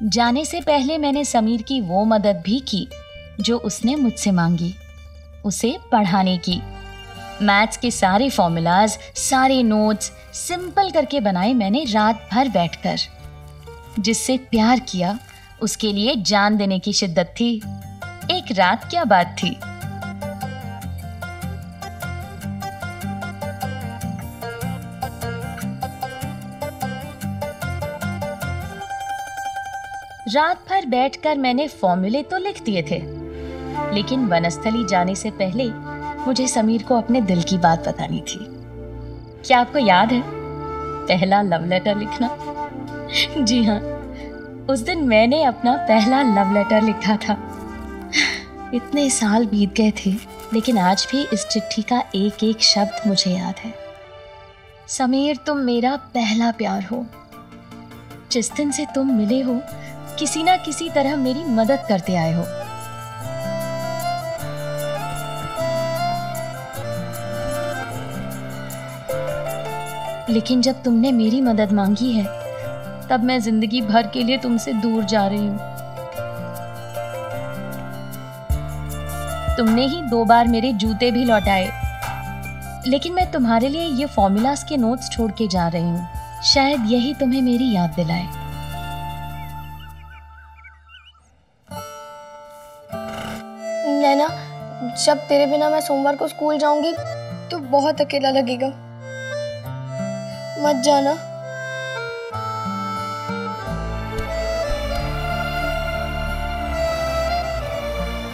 जाने से पहले मैंने समीर की वो मदद भी की जो उसने मुझसे मांगी, उसे पढ़ाने की। मैथ्स के सारे फॉर्मूलाज, सारे नोट्स सिंपल करके बनाए मैंने रात भर बैठकर। जिससे प्यार किया उसके लिए जान देने की शिद्दत थी। एक रात क्या बात थी। रात भर बैठकर मैंने फॉर्मूले तो लिख दिए थे, लेकिन वनस्थली जाने से पहले मुझे समीर को अपने दिल की बात बतानी थी। क्या आपको याद है पहला लव लेटर लिखना? जी हाँ, उस दिन मैंने अपना पहला लव लेटर लिखा था। इतने साल बीत गए थे, लेकिन आज भी इस चिट्ठी का एक एक शब्द मुझे याद है। समीर, तुम मेरा पहला प्यार हो। जिस दिन से तुम मिले हो, किसी ना किसी तरह मेरी मदद करते आए हो। लेकिन जब तुमने मेरी मदद मांगी है, तब मैं जिंदगी भर के लिए तुमसे दूर जा रही हूं। तुमने ही 2 बार मेरे जूते भी लौटाए, लेकिन मैं तुम्हारे लिए ये फॉर्मूलास के नोट्स छोड़ के जा रही हूँ। शायद यही तुम्हें मेरी याद दिलाए। नैना, जब तेरे बिना मैं सोमवार को स्कूल जाऊंगी तो बहुत अकेला लगेगा। मत जाना।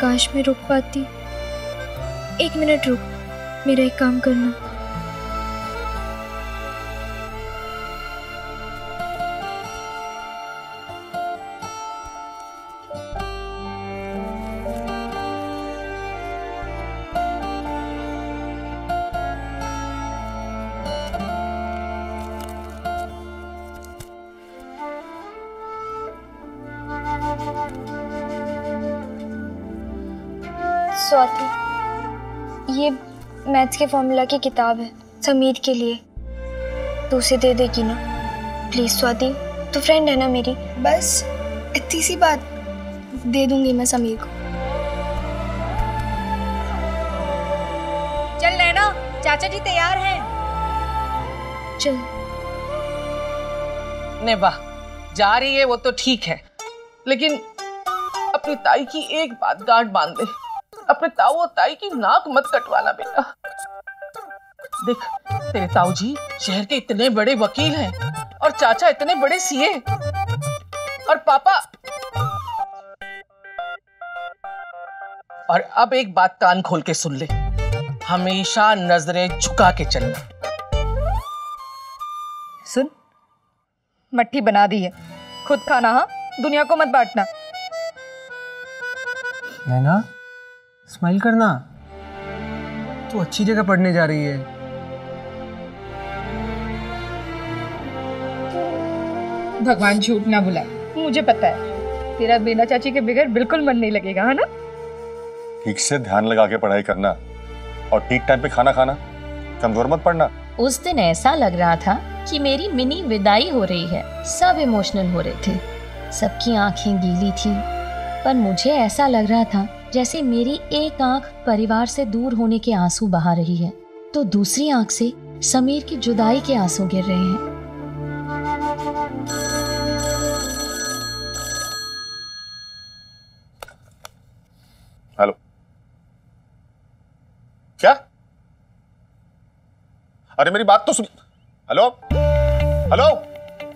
काश मैं रुक पाती। 1 मिनट रुक, मेरा एक काम करना। स्वाति, ये मैथ्स के फॉर्मूला की किताब है समीर के लिए। तू उसे दे देगी ना? प्लीज स्वाति, तू फ्रेंड है ना मेरी। बस इतनी सी बात, दे दूंगी मैं समीर को। चल नैना, चाचा जी तैयार हैं। चल। ने वाह, जा रही है वो तो ठीक है, लेकिन अपनी ताई की एक बात गांठ बांध दे। अपने ताऊ और ताई की नाक मत कटवाना बेटा। देख, तेरे ताऊ जी शहर के इतने बड़े वकील हैं और चाचा इतने बड़े सीए, और पापा। और अब एक बात कान खोल के सुन ले, हमेशा नजरें झुका के चलना। सुन, मट्ठी बना दी है, खुद खाना, हाँ, दुनिया को मत बांटना। नैना, स्माइल करना। तू अच्छी जगह पढ़ने जा रही है। भगवान झूठ ना बुलाए, मुझे पता है तेरा बिना चाची के बगैर बिल्कुल मन नहीं लगेगा, है ना? ठीक से ध्यान लगा के पढ़ाई करना और ठीक टाइम पे खाना खाना, कमजोर मत पड़ना। उस दिन ऐसा लग रहा था कि मेरी मिनी विदाई हो रही है। सब इमोशनल हो रहे थे, सबकी आंखें गीली थी, पर मुझे ऐसा लग रहा था जैसे मेरी एक आंख परिवार से दूर होने के आंसू बहा रही है, तो दूसरी आंख से समीर की जुदाई के आंसू गिर रहे हैं। हेलो, क्या? अरे मेरी बात तो सुन। Hello hello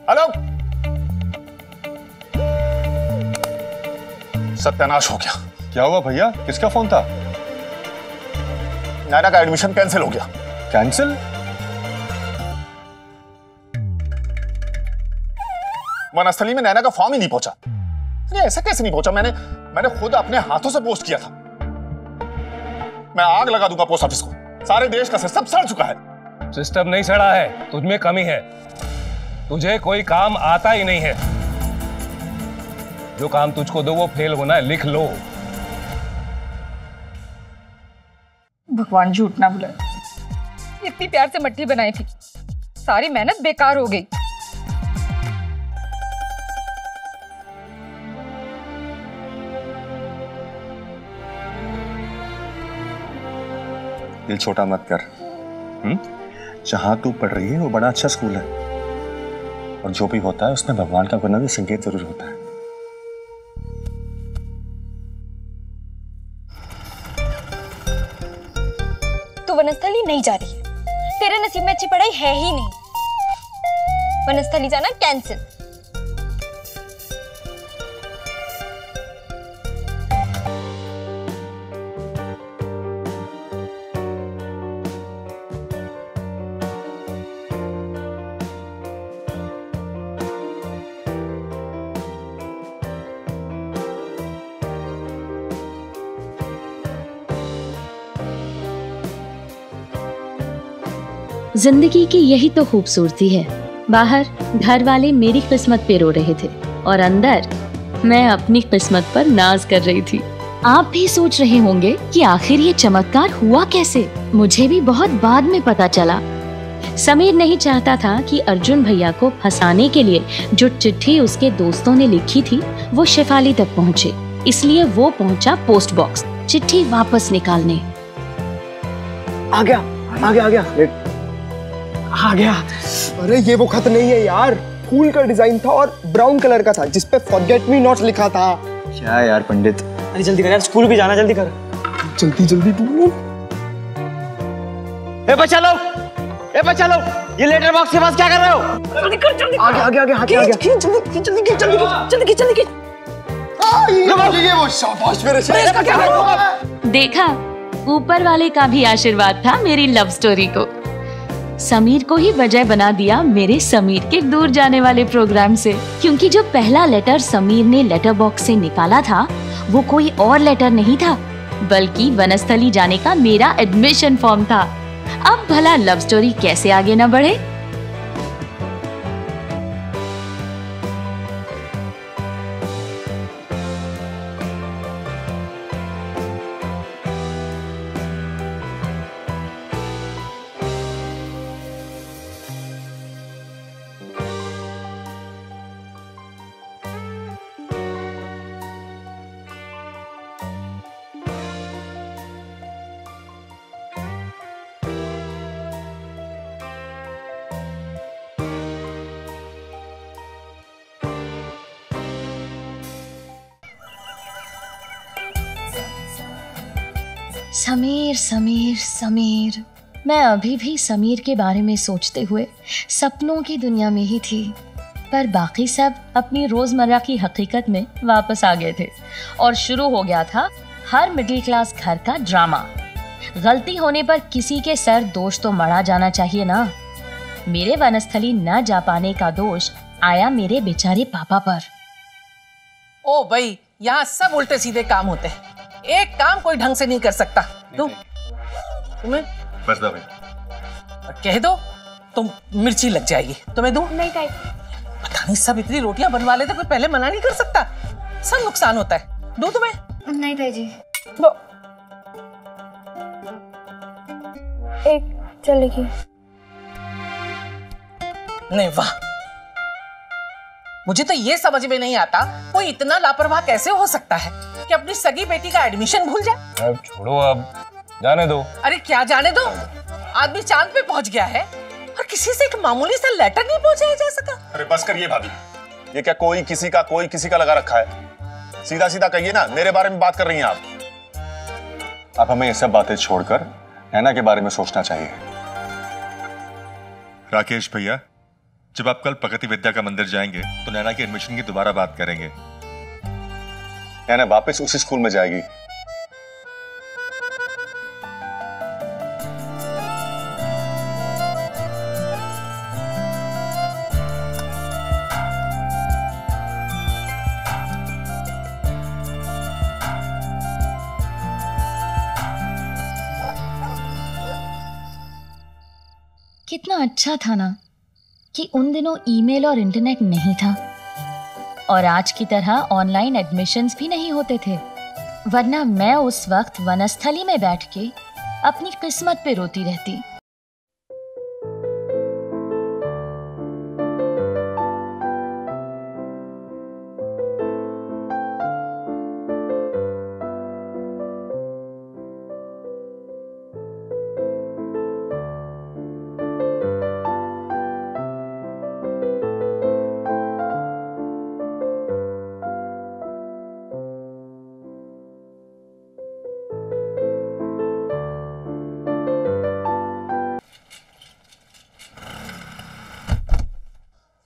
hello. सत्यानाश हो गया। क्या हुआ भैया, किसका फोन था? नैना का एडमिशन कैंसिल हो गया। कैंसिल? वनस्थली में नैना का फॉर्म ही नहीं पहुंचा। अरे ऐसा कैसे नहीं पहुंचा? मैंने खुद अपने हाथों से पोस्ट किया था। मैं आग लगा दूंगा पोस्ट ऑफिस को। सारे देश का सिस्टम सड़ चुका है। सिस्टम नहीं सड़ा है, तुझमें कमी है। तुझे कोई काम आता ही नहीं है। जो काम तुझको दो वो फेल होना है, लिख लो। भगवान झूठ ना बुलाए, इतनी प्यार से मट्ठी बनाई थी, सारी मेहनत बेकार हो गई। दिल छोटा मत कर। जहां तू पढ़ रही है वो बड़ा अच्छा स्कूल है, और जो भी होता है उसमें भगवान का कोई ना कोई संकेत जरूर होता है। तू वनस्थली नहीं जा रही है, तेरे नसीब में अच्छी पढ़ाई है ही नहीं। वनस्थली जाना कैंसिल। जिंदगी की यही तो खूबसूरती है। बाहर घर वाले मेरी किस्मत पे रो रहे थे और अंदर मैं अपनी किस्मत पर नाज कर रही थी। आप भी सोच रहे होंगे कि आखिर ये चमत्कार हुआ कैसे। मुझे भी बहुत बाद में पता चला। समीर नहीं चाहता था कि अर्जुन भैया को फंसाने के लिए जो चिट्ठी उसके दोस्तों ने लिखी थी वो शेफाली तक पहुँचे, इसलिए वो पहुँचा पोस्ट बॉक्स चिट्ठी वापस निकालने। आ गया आ गया आ गया आ गया। अरे ये वो खत नहीं है यार, फूल का डिजाइन था और ब्राउन कलर का था जिसपे फॉरगेट मी नॉट लिखा था। क्या यार पंडित, अरे जल्दी कर यार, स्कूल भी जाना, जल्दी कर, जल्दी जल्दी तू। ए बच्चा लोग, ये लेटर बॉक्स के पास क्या कर रहे हो? जल्दी कर, जल्दी आगे आगे आगे आगे आगे, खींच जल्दी जल्दी खींच, जल्दी जल्दी जल्दी खींच। ये वो शाबाश मेरे से। इसका क्या होगा? देखा, ऊपर वाले का भी आशीर्वाद था मेरी लव स्टोरी को। समीर को ही वजह बना दिया मेरे समीर के दूर जाने वाले प्रोग्राम से, क्योंकि जो पहला लेटर समीर ने लेटर बॉक्स से निकाला था वो कोई और लेटर नहीं था, बल्कि वनस्थली जाने का मेरा एडमिशन फॉर्म था। अब भला लव स्टोरी कैसे आगे न बढ़े। समीर समीर समीर, मैं अभी भी समीर के बारे में सोचते हुए सपनों की दुनिया में ही थी, पर बाकी सब अपनी रोजमर्रा की हकीकत में वापस आ गए थे और शुरू हो गया था हर मिडिल क्लास घर का ड्रामा। गलती होने पर किसी के सर दोष तो मढ़ा जाना चाहिए ना। मेरे वनस्थली न जा पाने का दोष आया मेरे बेचारे पापा पर। ओ भाई, यहाँ सब उल्टे सीधे काम होते हैं, एक काम कोई ढंग से नहीं कर सकता। तुम्हें बस दो भाई, कह दो तुम मिर्ची लग जाएगी। तुम्हें दूं? नहीं ताई। पता नहीं सब इतनी रोटियां बनवा लेते, कोई पहले मना नहीं कर सकता। सब नुकसान होता है। दूं तुम्हें? नहीं ताई जी। दो। एक चलेगी। नहीं, वाह, मुझे तो ये समझ में नहीं आता कोई इतना लापरवाह कैसे हो सकता है कि अपनी सगी बेटी का एडमिशन भूल जाए। अब छोड़ो, अब जाने दो। अरे क्या जाने दो, आदमी चांद पे पहुंच गया है और किसी से एक मामूली सा लेटर नहीं पहुंचाया जा सका। अरे बस करिए भाभी, ये क्या कोई किसी का लगा रखा है? सीधा सीधा कहिए ना, मेरे बारे में बात कर रही हैं आप। अब हमें ये सब बातें छोड़कर नैना के बारे में सोचना चाहिए। राकेश भैया, जब आप कल प्रगति विद्या का मंदिर जाएंगे तो नैना के एडमिशन की दोबारा बात करेंगे। नैना वापस उसी स्कूल में जाएगी। कितना अच्छा था ना कि उन दिनों ईमेल और इंटरनेट नहीं था और आज की तरह ऑनलाइन एडमिशन्स भी नहीं होते थे, वरना मैं उस वक्त वनस्थली में बैठ के अपनी किस्मत पे रोती रहती।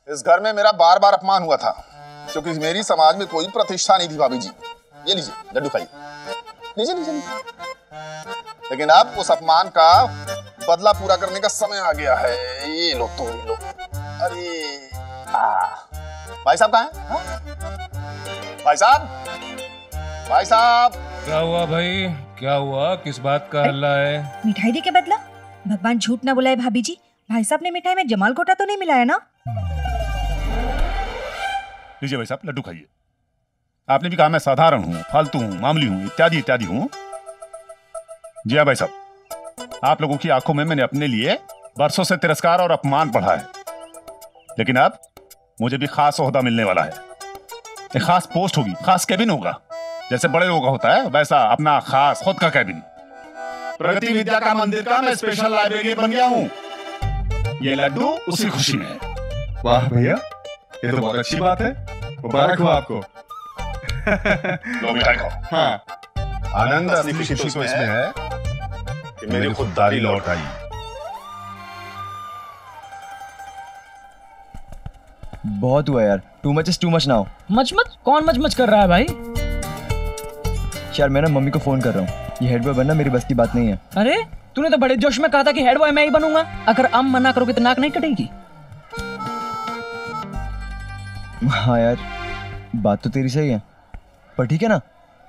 इस घर में मेरा बार बार अपमान हुआ था, क्योंकि मेरी समाज में कोई प्रतिष्ठा नहीं थी। भाभी जी, ये लीजिए लड्डू खाइए, लीजिए लीजिए लीजिए। लेकिन अब उस अपमान का बदला पूरा करने का समय आ गया है। ये लो तो ये लो। अरे भाई साहब कहाँ हैं? भाई साहब, भाई साहब। क्या हुआ भाई, क्या हुआ? किस बात का हल्ला है? मिठाई दे के बदला? भगवान झूठ ना बुलाए भाभी जी, भाई साहब ने मिठाई में जमाल कोटा तो नहीं मिलाया ना? लीजिए भाई साहब, लड्डू खाइए। आपने भी कहा मैं साधारण हूँ, फालतू हूँ, मामूली हूँ, इत्यादि इत्यादि हूँ। जी हाँ भाई साहब, आप लोगों की आंखों में मैंने अपने लिए बरसों से तिरस्कार और अपमान पढ़ा है, लेकिन अब मुझे भी खास ओहदा मिलने वाला है। एक खास पोस्ट होगी, खास कैबिन होगा। जैसे बड़े लोगों का होता है वैसा अपना खास खुद का कैबिन। प्रगति विद्या का मंदिर का मैं स्पेशल लाइब्रेरी बन गया हूँ। ये लड्डू उसी खुशी में है। वाह भैया, ये तो बहुत अच्छी बात है। मुबारक हो आपको। लो मिठाई खाओ। हाँ, आनंद असली खुशी तो इसमें है कि मेरी खुददारी लौट आई। बहुत हुआ यार, too much is too much now. Much much? कौन मच मच कर रहा है भाई? यार मैं ना मम्मी को फोन कर रहा हूँ, ये हेड बॉय बनना मेरी बस की बात नहीं है। अरे तूने तो बड़े जोश में कहा था कि हेड बॉय मैं ही बनूंगा। अगर अब मना करोगे तो नाक नहीं कटेगी। हाँ यार, बात तो तेरी सही है, पर ठीक है ना,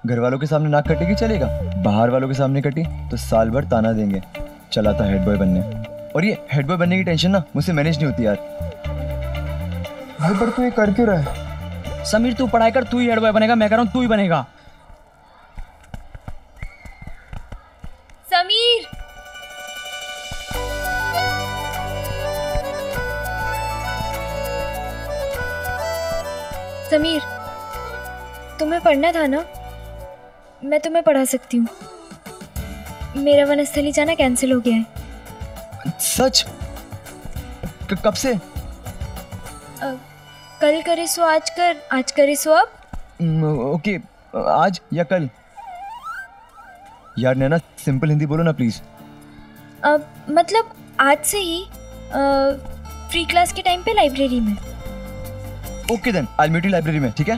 घर वालों के सामने नाक कटेगी चलेगा, बाहर वालों के सामने कटी तो साल भर ताना देंगे। चला था हेड बॉय बनने, और ये हेड बॉय बनने की टेंशन ना मुझसे मैनेज नहीं होती यार। भाई पर तू ये कर क्यों रहा है? समीर तू पढ़ाई कर, तू ही हेड बॉय बनेगा। मैं कह रहा हूँ तू ही बनेगा। समीर, समीर, तुम्हें पढ़ना था ना? मैं तुम्हें पढ़ा सकती हूँ। मेरा वनस्थली जाना कैंसिल हो गया है। सच? कब से? कल करे सो आज कर, आज करे सो अब। ओके, आज या कल? यार नैना, सिंपल हिंदी बोलो ना प्लीज। मतलब आज से ही फ्री क्लास के टाइम पे लाइब्रेरी में। Okay then, I will meet you library में, ठीक है?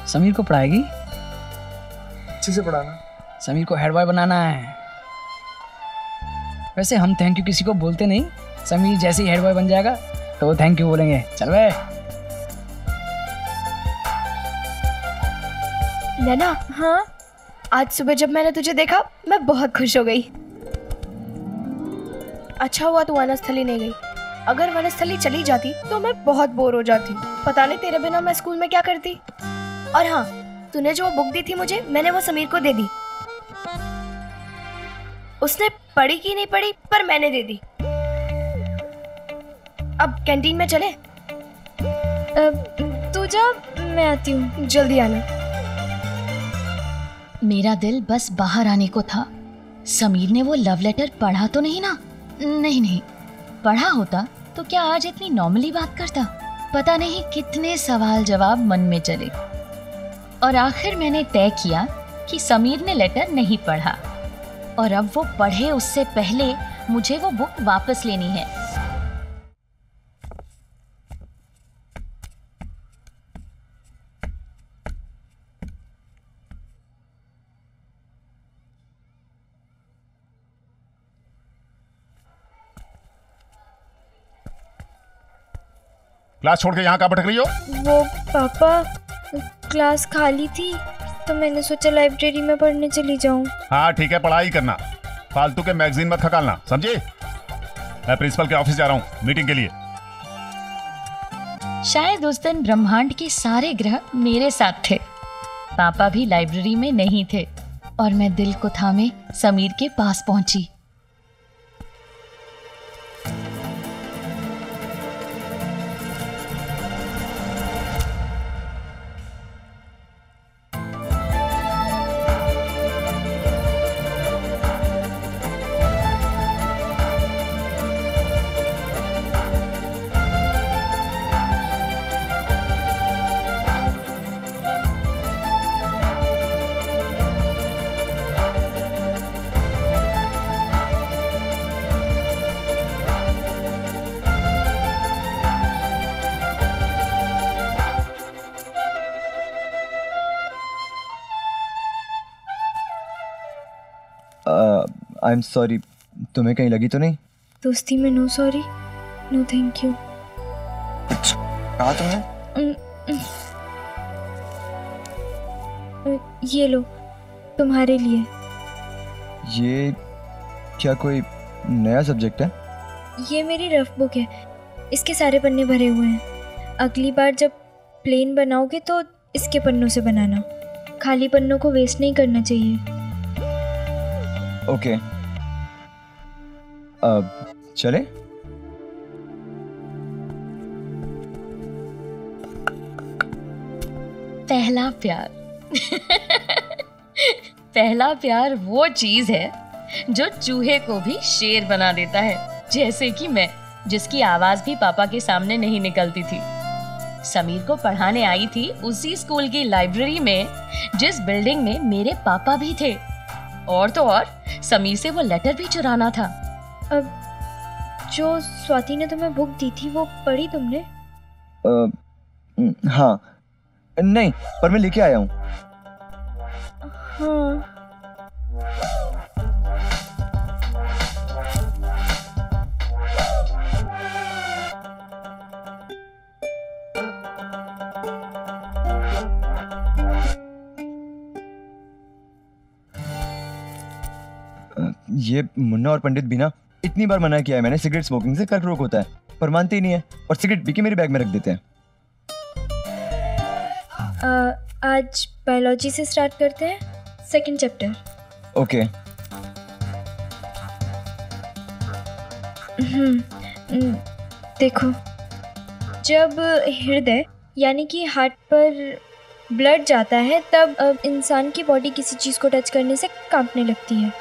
समीर को पढ़ाएगी? अच्छे से पढ़ाना। समीर को हेड बॉय बनाना है। वैसे हम थैंक यू किसी को बोलते नहीं। समीर जैसे ही हेड बॉय बन जाएगा तो वो थैंक यू बोलेंगे। चल बे। नैना, हाँ, आज सुबह जब मैंने तुझे देखा मैं बहुत खुश हो गई। अच्छा हुआ तू वनस्थली नहीं गई। अगर वनस्थली चली जाती तो मैं बहुत बोर हो जाती। पता नहीं तेरे बिना मैं स्कूल में क्या करती। और हाँ, तूने जो बुक दी थी मुझे, मैंने वो समीर को दे दी। उसने पढ़ी कि नहीं पढ़ी, पर मैंने दे दी। अब कैंटीन में चले? तू जा, मैं आती हूँ। जल्दी आना। मेरा दिल बस बाहर आने को था। समीर ने वो लव लेटर पढ़ा तो नहीं ना? नहीं, पढ़ा होता तो क्या आज इतनी नॉर्मली बात करता? पता नहीं कितने सवाल जवाब मन में चले, और आखिर मैंने तय किया कि समीर ने लेटर नहीं पढ़ा, और अब वो पढ़े उससे पहले मुझे वो बुक वापस लेनी है। क्लास छोड़ के यहाँ कहाँ भटक रही हो? वो पापा, क्लास खाली थी तो मैंने सोचा लाइब्रेरी में पढ़ने चली जाऊं। हाँ ठीक है, पढ़ाई करना, फालतू के मैगजीन मत खकालना, समझे? मैं प्रिंसिपल के ऑफिस जा रहा हूँ मीटिंग के लिए। शायद उस दिन ब्रह्मांड के सारे ग्रह मेरे साथ थे। पापा भी लाइब्रेरी में नहीं थे, और मैं दिल को थामे समीर के पास पहुंची। आई एम सॉरी, तुम्हें कहीं लगी तो नहीं? दोस्ती में no sorry, no thank you. कहा तुमने? ये लो, तुम्हारे लिए। ये क्या कोई नया सब्जेक्ट है? ये मेरी रफ बुक है, इसके सारे पन्ने भरे हुए हैं। अगली बार जब प्लेन बनाओगे तो इसके पन्नों से बनाना, खाली पन्नों को वेस्ट नहीं करना चाहिए। ओके, अब चले? पहला प्यार पहला प्यार वो चीज है जो चूहे को भी शेर बना देता है, जैसे कि मैं, जिसकी आवाज भी पापा के सामने नहीं निकलती थी। समीर को पढ़ाने आई थी उसी स्कूल की लाइब्रेरी में जिस बिल्डिंग में मेरे पापा भी थे, और तो और समीर से वो लेटर भी चुराना था। अब जो स्वाति ने तुम्हें बुक दी थी वो पढ़ी तुमने? हाँ, नहीं, पर मैं लेके आया हूँ। हाँ। ये मुन्ना और पंडित भी ना, इतनी बार मना किया है मैंने, सिगरेट स्मोकिंग से कर्क रोग होता है, पर मानते ही नहीं है, और सिगरेट पी के मेरे बैग में रख देते हैं। आज बायोलॉजी से स्टार्ट करते हैं, सेकंड चैप्टर। ओके। देखो, जब हृदय यानी कि हार्ट पर ब्लड जाता है तब अब इंसान की बॉडी किसी चीज़ को टच करने से कांपने लगती है।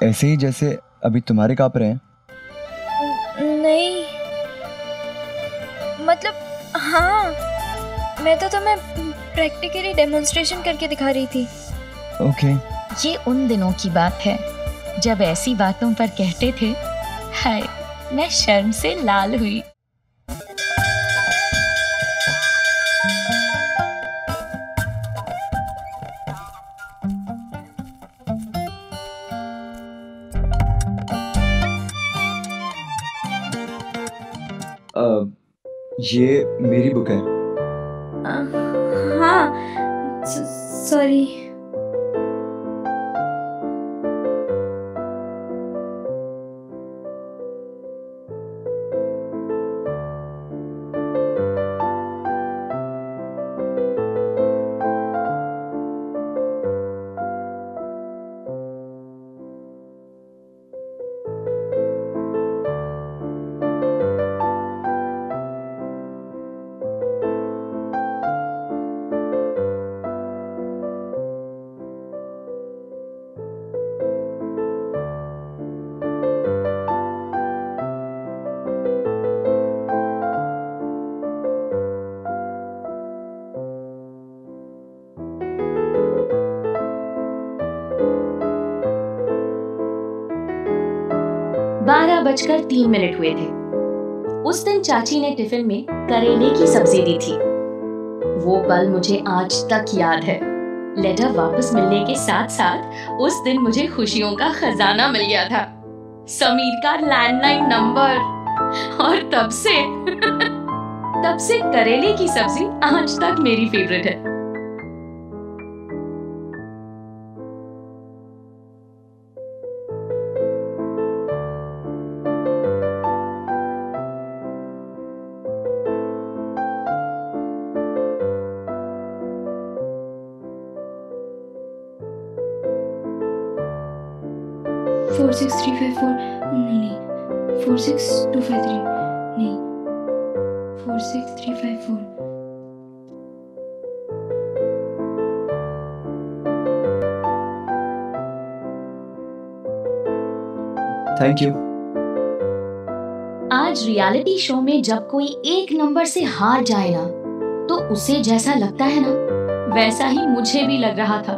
ऐसे ही जैसे अभी तुम्हारे कांप रहे हैं? नहीं, मतलब हाँ, मैं तो तुम्हें प्रैक्टिकली डेमोन्स्ट्रेशन करके दिखा रही थी। ओके। ये उन दिनों की बात है जब ऐसी बातों पर कहते थे, हाय मैं शर्म से लाल हुई। ये मेरी बुक है। हाँ, सॉरी। बारह बजकर 3 मिनट हुए थे। उस दिन चाची ने टिफिन में करेले की सब्जी दी थी। वो पल मुझे आज तक याद है। लेटर वापस मिलने के साथ साथ उस दिन मुझे खुशियों का खजाना मिल गया था, समीर का लैंडलाइन नंबर, और तब से करेले की सब्जी आज तक मेरी फेवरेट है। फोर 6,354 नहीं, 4,6,253 नहीं, 4,6,354। Thank you. आज रियलिटी शो में जब कोई एक नंबर से हार जाए ना, तो उसे जैसा लगता है ना, वैसा ही मुझे भी लग रहा था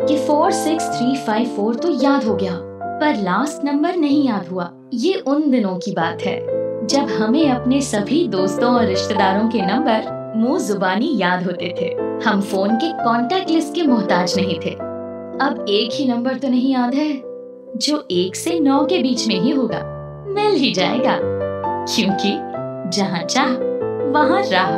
कि 46354 तो याद हो गया, पर लास्ट नंबर नहीं याद हुआ। ये उन दिनों की बात है जब हमें अपने सभी दोस्तों और रिश्तेदारों के नंबर मुंह जुबानी याद होते थे। हम फोन के कांटेक्ट लिस्ट के मोहताज नहीं थे। अब एक ही नंबर तो नहीं याद है जो 1 से 9 के बीच में ही होगा, मिल ही जाएगा, क्योंकि जहाँ चाह वहाँ राह।